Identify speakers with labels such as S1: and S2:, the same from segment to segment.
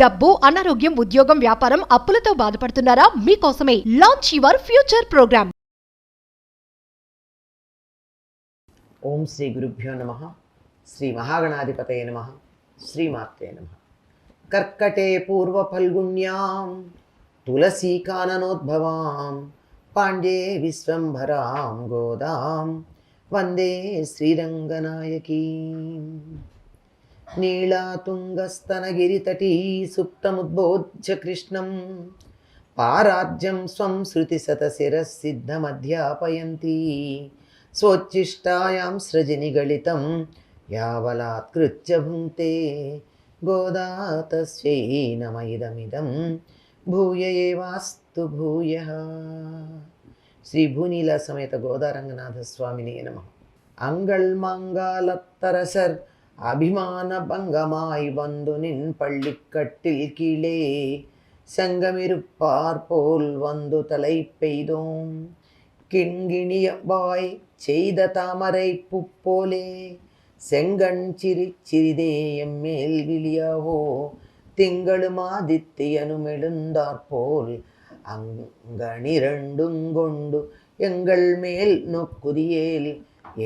S1: డబ్బు, అనారోగ్యం, ఉద్యోగం, వ్యాపారం, అప్పులతో బాధపడుతున్నారా? మీకోసమే లాంచ్ యువర్ ఫ్యూచర్ ప్రోగ్రామ్.
S2: ఓం శ్రీ గురుభ్యో నమః. శ్రీ మహాగణాధిపతయే నమః. శ్రీమాత్రే నమః. కర్కటే పూర్వ ఫల్గుణ్యాం తులసీకాననోద్భవాం పాండ్యే విశ్వంభరాం గోదాం వందే శ్రీరంగనాయకీం. నీళాతుంగస్తనగిరితటీ సుప్తముద్బోధ్య కృష్ణం పారార్జ్యం స్వం శృతిశతశిరసిద్ధమధ్యాపయంతి స్వోచ్ఛిష్టాయాం సృజనిగళితం యావలాత్కృత్య భుంక్తే గోదా తస్యై నమ ఇదమిదం భూయ ఏవాస్తు భూయః. శ్రీ భూనీల సమేత గోదారంగనాథ స్వామినే నమః. అంగళ్ మంగళత్తరసర్ அபிமான பங்கமாய் வந்து நின் பள்ளிக்கட்டில் கீழே செங்கமிருப்பார் போல் வந்து தலை பெய்தோம் கிண்கிணியவாய் செய்த தாமரை புப்போலே செங்கண் சிரிதே எம்மேல் விழியாவோ திங்களுமாதித்தியனும் எழுந்தாற்போல் அங்கணிரண்டுங்கொண்டு எங்கள் மேல் நொக்குதியேல்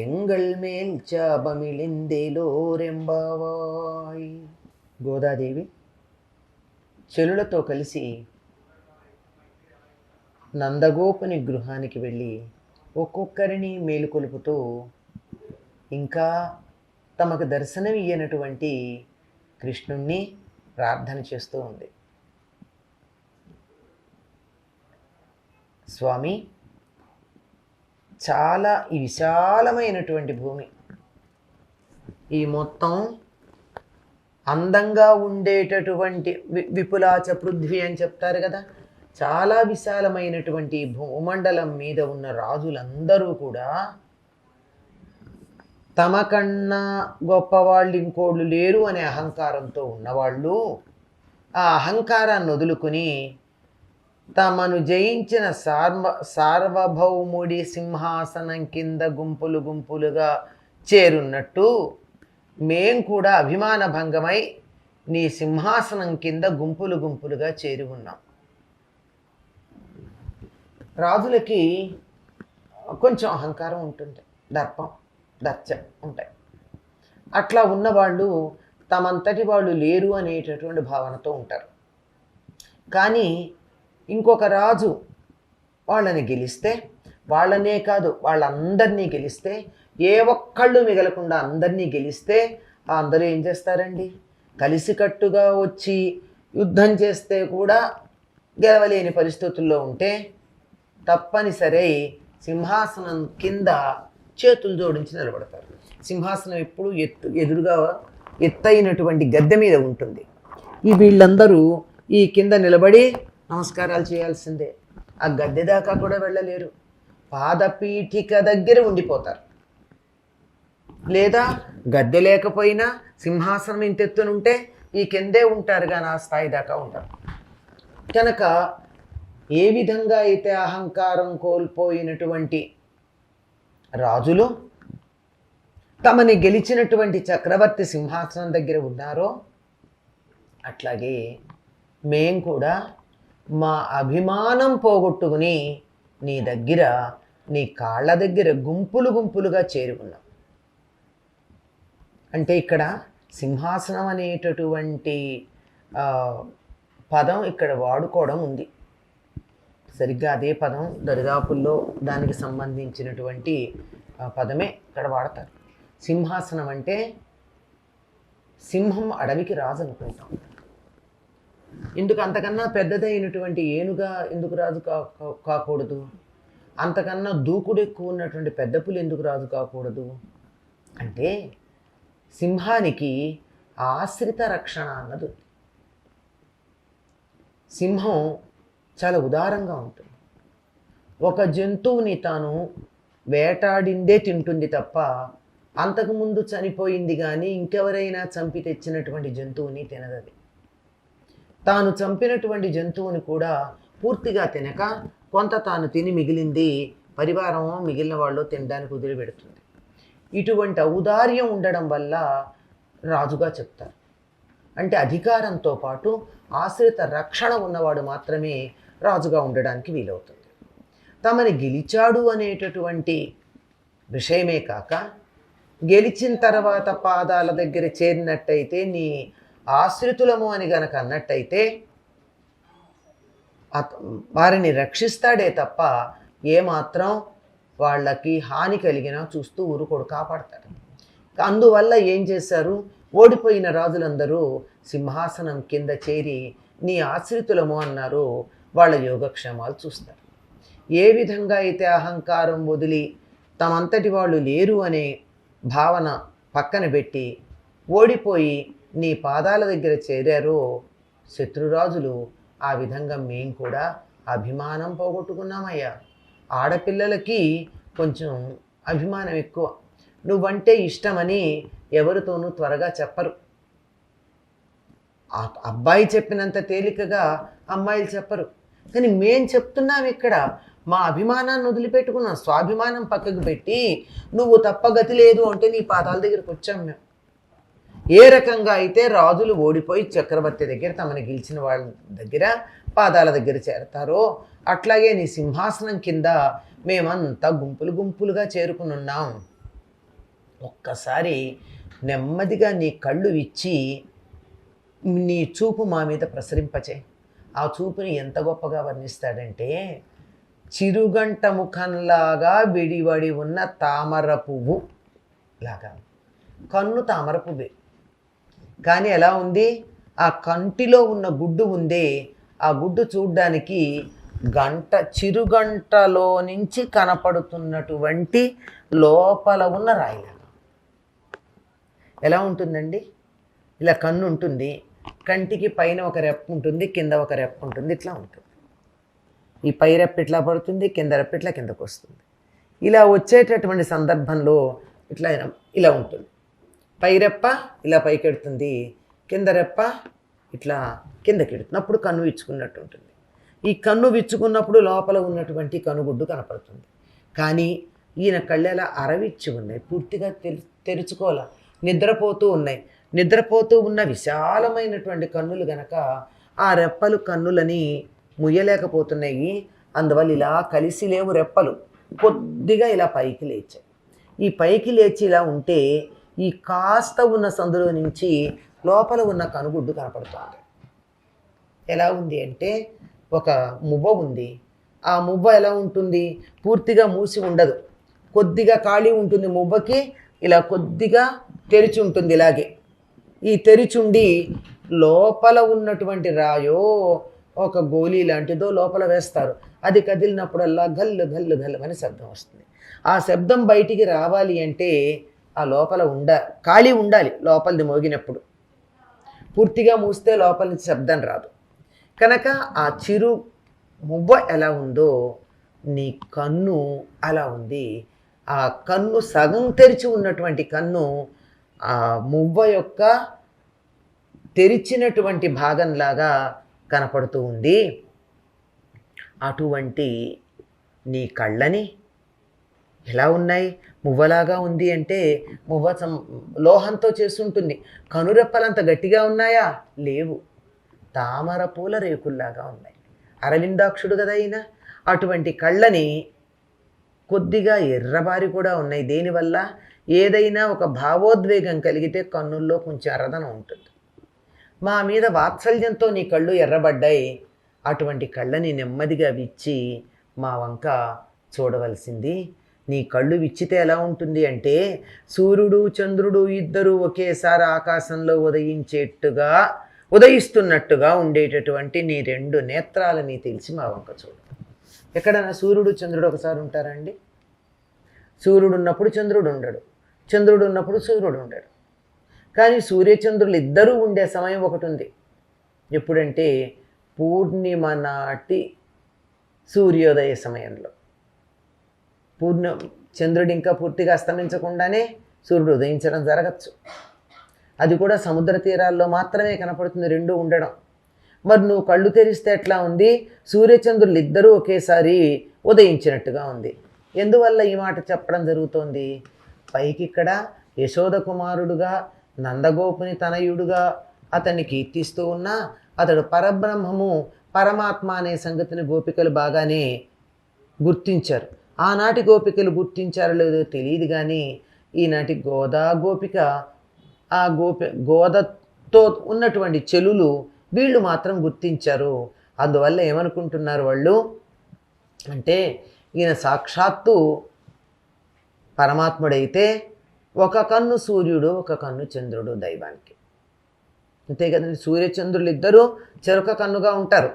S2: ఎంగళ్ మేల్ చాపమిళిందేలోరెంబావాయ్. గోదాదేవి చెలులతో కలిసి నందగోపుని గృహానికి వెళ్ళి ఒక్కొక్కరిని మేలుకొలుపుతూ ఇంకా తమకు దర్శనం ఇయ్యనటువంటి కృష్ణుణ్ణి ప్రార్థన చేస్తూ ఉంది. స్వామి, చాలా ఈ విశాలమైనటువంటి భూమి, ఈ మొత్తం అందంగా ఉండేటటువంటి విపులాచ పృథ్వీ అని చెప్తారు కదా, చాలా విశాలమైనటువంటి భూమండలం మీద ఉన్న రాజులందరూ కూడా తమకన్నా గొప్పవాళ్ళు ఇంకోళ్ళు లేరు అనే అహంకారంతో ఉన్నవాళ్ళు ఆ అహంకారాన్ని వదులుకుని తమను జయించిన సార్వభౌముడి సింహాసనం కింద గుంపులు గుంపులుగా చేరున్నట్టు మేం కూడా అభిమాన భంగమై నీ సింహాసనం కింద గుంపులు గుంపులుగా చేరి ఉన్నాం. రాజులకి కొంచెం అహంకారం ఉంటుంది, దర్పం దచ్చ ఉంటాయి. అట్లా ఉన్నవాళ్ళు తమంతటి వాళ్ళు లేరు అనేటటువంటి భావనతో ఉంటారు. కానీ ఇంకొక రాజు వాళ్ళని గెలిస్తే, వాళ్ళనే కాదు వాళ్ళందరినీ గెలిస్తే, ఏ ఒక్కళ్ళు మిగలకుండా అందరినీ గెలిస్తే అందరూ ఏం చేస్తారండి? కలిసికట్టుగా వచ్చి యుద్ధం చేస్తే కూడా గెలవలేని పరిస్థితుల్లో ఉంటే తప్పనిసరి సింహాసనం కింద చేతులు జోడించి నిలబడతారు. సింహాసనం ఎప్పుడు ఎదురుగా ఎత్తైనటువంటి గద్దె మీద ఉంటుంది. ఈ వీళ్ళందరూ ఈ కింద నిలబడి నమస్కారాలు చేయాల్సిందే. ఆ గద్దె దాకా కూడా వెళ్ళలేరు, పాదపీఠిక దగ్గర ఉండిపోతారు. లేదా గద్దె లేకపోయినా సింహాసనం ఇంతెత్తునుంటే ఈ కిందే ఉంటారు, కానీ ఆ స్థాయి దాకా ఉంటారు. కనుక ఏ విధంగా అయితే అహంకారం కోల్పోయినటువంటి రాజులు తమని గెలిచినటువంటి చక్రవర్తి సింహాసనం దగ్గర ఉన్నారో, అట్లాగే మేం కూడా మా అభిమానం పోగొట్టుకుని నీ దగ్గర, నీ కాళ్ళ దగ్గర గుంపులు గుంపులుగా చేరి ఉన్నాం. అంటే ఇక్కడ సింహాసనం అనేటటువంటి పదం ఇక్కడ వాడుకోవడం ఉంది. సరిగ్గా అదే పదం దరిదాపుల్లో దానికి సంబంధించినటువంటి పదమే ఇక్కడ వాడతారు. సింహాసనం అంటే సింహం అడవికి రాజు అనుకుంటాం. ఎందుకు అంతకన్నా పెద్దదైనటువంటి ఏనుగా ఎందుకు రాజు కాకూడదు? అంతకన్నా దూకుడు ఎక్కువ ఉన్నటువంటి పెద్ద పులి ఎందుకు రాజు కాకూడదు? అంటే సింహానికి ఆశ్రిత రక్షణ అన్నది. సింహం చాలా ఉదారంగా ఉంటుంది. ఒక జంతువుని తాను వేటాడిందే తింటుంది తప్ప అంతకుముందు చనిపోయింది కానీ ఇంకెవరైనా చంపి తెచ్చినటువంటి జంతువుని తినదది. తాను చంపినటువంటి జంతువుని కూడా పూర్తిగా తినక కొంత తాను తిని మిగిలింది పరివారం మిగిలిన వాళ్ళు తినడానికి వదిలిపెడుతుంది. ఇటువంటి ఔదార్యం ఉండడం వల్ల రాజుగా చెప్తారు. అంటే అధికారంతో పాటు ఆశ్రిత రక్షణ ఉన్నవాడు మాత్రమే రాజుగా ఉండడానికి వీలవుతుంది. తమని గెలిచాడు అనేటటువంటి విషయమే కాక గెలిచిన తర్వాత పాదాల దగ్గర చేరినట్టయితే నీ ఆశ్రితులము అని గనక అన్నట్టయితే వారిని రక్షిస్తాడే తప్ప ఏమాత్రం వాళ్ళకి హాని కలిగినా చూస్తూ ఊరుకోడు, కాపాడతాడు. అందువల్ల ఏం చేశారు, ఓడిపోయిన రాజులందరూ సింహాసనం కింద చేరి నీ ఆశ్రితులము అన్నారు. వాళ్ళ యోగక్షేమాలు చూస్తారు. ఏ విధంగా అయితే అహంకారం వదిలి తమంతటి వాళ్ళు లేరు అనే భావన పక్కన పెట్టి ఓడిపోయి నీ పాదాల దగ్గర చేరారో శత్రురాజులు, ఆ విధంగా మేం కూడా అభిమానం పోగొట్టుకున్నామయ్యా. ఆడపిల్లలకి కొంచెం అభిమానం ఎక్కువ. నువ్వంటే ఇష్టమని ఎవరితోనూ త్వరగా చెప్పరు. అబ్బాయి చెప్పినంత తేలికగా అమ్మాయిలు చెప్పరు. కానీ మేం చెప్తున్నాం ఇక్కడ, మా అభిమానాన్ని వదిలిపెట్టుకున్నాం, స్వాభిమానం పక్కకు పెట్టి నువ్వు తప్పగతి లేదు అంటే నీ పాదాల దగ్గరికి వచ్చాం మేము. ఏ రకంగా అయితే రాజులు ఓడిపోయి చక్రవర్తి దగ్గర తమని గెలిచిన వాళ్ళ దగ్గర పాదాల దగ్గర చేరతారో అట్లాగే నీ సింహాసనం కింద మేమంతా గుంపులు గుంపులుగా చేరుకుని ఉన్నాం. ఒక్కసారి నెమ్మదిగా నీ కళ్ళు విచ్చి నీ చూపు మా మీద ప్రసరింపచే. ఆ చూపుని ఎంత గొప్పగా వర్ణిస్తాడంటే, చిరుగంట ముఖంలాగా విడివడి ఉన్న తామర పువ్వు లాగా. కన్ను తామర పువ్వే, కానీ ఎలా ఉంది, ఆ కంటిలో ఉన్న గుడ్డు ఉందే, ఆ గుడ్డు చూడ్డానికి చిరుగంటలో నుంచి కనపడుతున్నటువంటి లోపల ఉన్న రాయిలాగా. ఎలా ఉంటుందండి, ఇలా కన్ను ఉంటుంది, కంటికి పైన ఒక రెప్ప ఉంటుంది, కింద ఒక రెప్ప ఉంటుంది, ఇట్లా ఉంటుంది. ఈ పై రెప్ప ఇట్లా పడుతుంది, కింద రెప్ప ఇట్లా కిందకు వస్తుంది. ఇలా వచ్చేటటువంటి సందర్భంలో ఇట్లా ఇలా ఉంటుంది. పై రెప్ప ఇలా పైకెడుతుంది, కింద రెప్ప ఇట్లా కిందకెడుతుంది. అప్పుడు కన్ను విచ్చుకున్నట్టు ఉంటుంది. ఈ కన్ను విచ్చుకున్నప్పుడు లోపల ఉన్నటువంటి కనుగుడ్డు కనపడుతుంది. కానీ ఈయన కళ్ళు ఎలా అరవిచ్చి ఉన్నాయి, పూర్తిగా తెరుచుకోలే, నిద్రపోతూ ఉన్నాయి. నిద్రపోతూ ఉన్న విశాలమైనటువంటి కన్నులు గనక ఆ రెప్పలు కన్నులని ముయ్యలేకపోతున్నాయి. అందువల్ల ఇలా కలిసి లేవు రెప్పలు, కొద్దిగా ఇలా పైకి లేచాయి. ఈ పైకి లేచి ఇలా ఉంటే ఈ కాస్త ఉన్న సందులో నుంచి లోపల ఉన్న కనుగుడ్డు కనపడుతుంది. ఎలా ఉంది అంటే, ఒక మువ్వ ఉంది. ఆ మువ్వ ఎలా ఉంటుంది, పూర్తిగా మూసి ఉండదు, కొద్దిగా ఖాళీ ఉంటుంది. మువ్వకి ఇలా కొద్దిగా తెరిచి ఉంటుంది. ఇలాగే ఈ తెరిచుండి లోపల ఉన్నటువంటి రాయో ఒక గోళీ లాంటిదో లోపల వేస్తారు. అది కదిలినప్పుడల్లా గల్లు గల్లు గల్లు అని శబ్దం వస్తుంది. ఆ శబ్దం బయటికి రావాలి అంటే ఆ లోపల ఖాళీ ఉండాలి. లోపలిది మోగినప్పుడు పూర్తిగా మూస్తే లోపల నుంచి శబ్దం రాదు. కనుక ఆ చిరు మువ్వ ఎలా ఉందో నీ కన్ను అలా ఉంది. ఆ కన్ను సగం తెరిచి ఉన్నటువంటి కన్ను ఆ మువ్వ యొక్క తెరిచినటువంటి భాగంలాగా కనపడుతూ ఉంది. అటువంటి నీ కళ్ళని ఎలా ఉన్నాయి, మువ్వలాగా ఉంది అంటే మువ్వ లోహంతో చేస్తుంటుంది. కనురెప్పలంత గట్టిగా ఉన్నాయా, లేవు, తామర పూల రేకుల్లాగా ఉన్నాయి. అరవిందాక్షుడు కదా ఈయన. అటువంటి కళ్ళని కొద్దిగా ఎర్రబారి కూడా ఉన్నాయి. దేనివల్ల, ఏదైనా ఒక భావోద్వేగం కలిగితే కన్నుల్లో కొంచెం ఎర్రదనం ఉంటుంది. మా మీద వాత్సల్యంతో నీ కళ్ళు ఎర్రబడ్డాయి. అటువంటి కళ్ళని నెమ్మదిగా విచ్చి మా వంక చూడవలసింది. నీ కళ్ళు విచ్చితే ఎలా ఉంటుంది అంటే, సూర్యుడు చంద్రుడు ఇద్దరు ఒకేసారి ఆకాశంలో ఉదయిస్తున్నట్టుగా ఉండేటటువంటి నీ రెండు నేత్రాలని తెలిసి మా వంక చూడు. ఎక్కడైనా సూర్యుడు చంద్రుడు ఒకసారి ఉంటారండి? సూర్యుడు ఉన్నప్పుడు చంద్రుడు ఉండడు, చంద్రుడు ఉన్నప్పుడు సూర్యుడు ఉండడు. కానీ సూర్యచంద్రులు ఇద్దరూ ఉండే సమయం ఒకటి ఉంది. ఎప్పుడంటే పూర్ణిమ నాటి సూర్యోదయ సమయంలో. చంద్రుడు ఇంకా పూర్తిగా అస్తమించకుండానే సూర్యుడు ఉదయించడం జరగచ్చు. అది కూడా సముద్ర తీరాల్లో మాత్రమే కనపడుతుంది రెండూ ఉండడం. మరి నువ్వు కళ్ళు తెరిస్తే ఎట్లా ఉంది, సూర్యచంద్రులు ఇద్దరూ ఒకేసారి ఉదయించినట్టుగా ఉంది. ఎందువల్ల ఈ మాట చెప్పడం జరుగుతోంది? పైకి ఇక్కడ యశోద కుమారుడుగా నందగోపుని తనయుడుగా అతన్ని కీర్తిస్తూ ఉన్నా అతడు పరబ్రహ్మము పరమాత్మ అనే సంగతిని గోపికలు బాగానే గుర్తించారు. ఆనాటి గోపికలు గుర్తించారో లేదో తెలియదు, కానీ ఈనాటి గోదా గోపిక ఆ గోదతో ఉన్నటువంటి చెలులు వీళ్ళు మాత్రం గుర్తించారు. అందువల్ల ఏమనుకుంటున్నారు వాళ్ళు అంటే, ఈయన సాక్షాత్తు పరమాత్ముడైతే ఒక కన్ను సూర్యుడు ఒక కన్ను చంద్రుడు దైవానికి. అంతే కదండి, సూర్యచంద్రులు ఇద్దరూ చెరొక కన్నుగా ఉంటారు.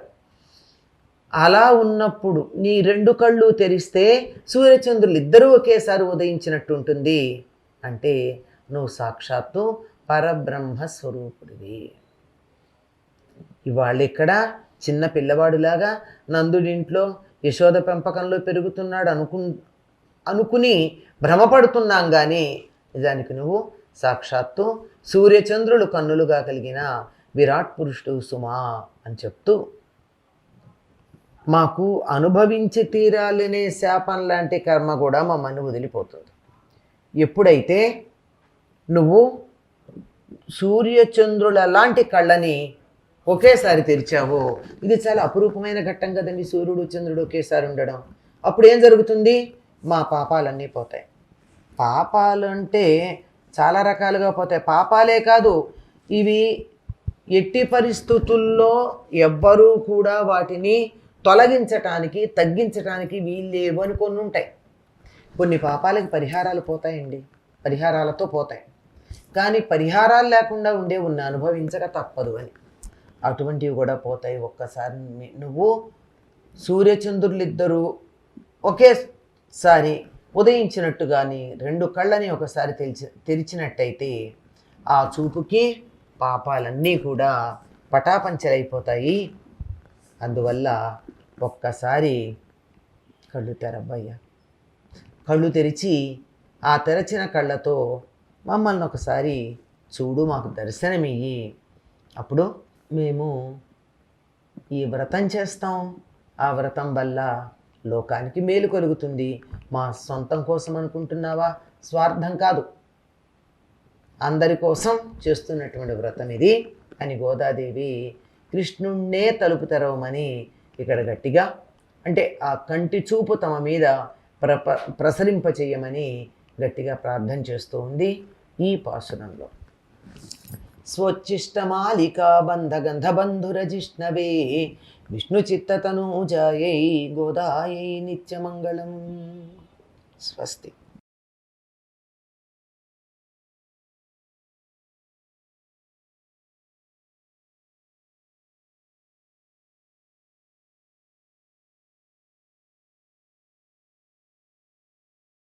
S2: అలా ఉన్నప్పుడు నీ రెండు కళ్ళు తెరిస్తే సూర్యచంద్రులు ఇద్దరూ ఒకేసారి ఉదయించినట్టు ఉంటుంది. అంటే నువ్వు సాక్షాత్తు పరబ్రహ్మ స్వరూపుడివి. ఇవాళ ఇక్కడ చిన్న పిల్లవాడులాగా నందుడింట్లో యశోద పెంపకంలో పెరుగుతున్నాడు అనుకుని భ్రమపడుతున్నాం, కానీ నిజానికి నువ్వు సాక్షాత్తు సూర్యచంద్రులు కన్నులుగా కలిగిన విరాట్ పురుషుడు సుమా అని చెప్తూ, మాకు అనుభవించి తీరాలనే శాపం లాంటి కర్మ కూడా మమ్మల్ని వదిలిపోతుంది. ఎప్పుడైతే నువ్వు సూర్యచంద్రుల లాంటి కళ్ళని ఒకేసారి తెరిచావో, ఇది చాలా అపురూపమైన ఘట్టం కదండి, సూర్యుడు చంద్రుడు ఒకేసారి ఉండడం. అప్పుడు ఏం జరుగుతుంది? మా పాపాలన్నీ పోతాయి. పాపాలు అంటే చాలా రకాలుగా పోతాయి. పాపాలే కాదు, ఇవి ఎట్టి పరిస్థితుల్లో ఎవ్వరూ కూడా వాటిని తొలగించటానికి తగ్గించటానికి వీల్లేవు అని కొన్ని ఉంటాయి. కొన్ని పాపాలకి పరిహారాలు పోతాయండి, పరిహారాలతో పోతాయి. కానీ పరిహారాలు లేకుండా ఉన్న అనుభవించక తప్పదు అని, అటువంటివి కూడా పోతాయి. ఒక్కసారి నువ్వు సూర్యచంద్రులిద్దరూ ఒకేసారి ఉదయించినట్టు కానీ రెండు కళ్ళని ఒకసారి తెరిచినట్టయితే ఆ చూపుకి పాపాలన్నీ కూడా పటాపంచలైపోతాయి. అందువల్ల ఒక్కసారి కళ్ళు తెరవయ్యా, కళ్ళు తెరిచి ఆ తెరచిన కళ్ళతో మమ్మల్ని ఒకసారి చూడు, మాకు దర్శనమియ్యి. అప్పుడు మేము ఈ వ్రతం చేస్తాం. ఆ వ్రతం వల్ల లోకానికి మేలు కలుగుతుంది. మా సొంతం కోసం అనుకుంటున్నావా? స్వార్థం కాదు, అందరి కోసం చేస్తున్నటువంటి వ్రతం ఇది అని గోదాదేవి కృష్ణుణ్ణే తలుపు తెరవమని ఇక్కడ గట్టిగా, అంటే ఆ కంటి చూపు తమ మీద ప్రసరింపచేయమని గట్టిగా ప్రార్థన చేస్తూ ఉంది ఈ పాసురంలో. స్వచ్చిష్టమాలికా బంధగంధబంధురజిష్ణవే విష్ణు చిత్తతనూజాయై గోదాయై నిత్యమంగళం. స్వస్తి.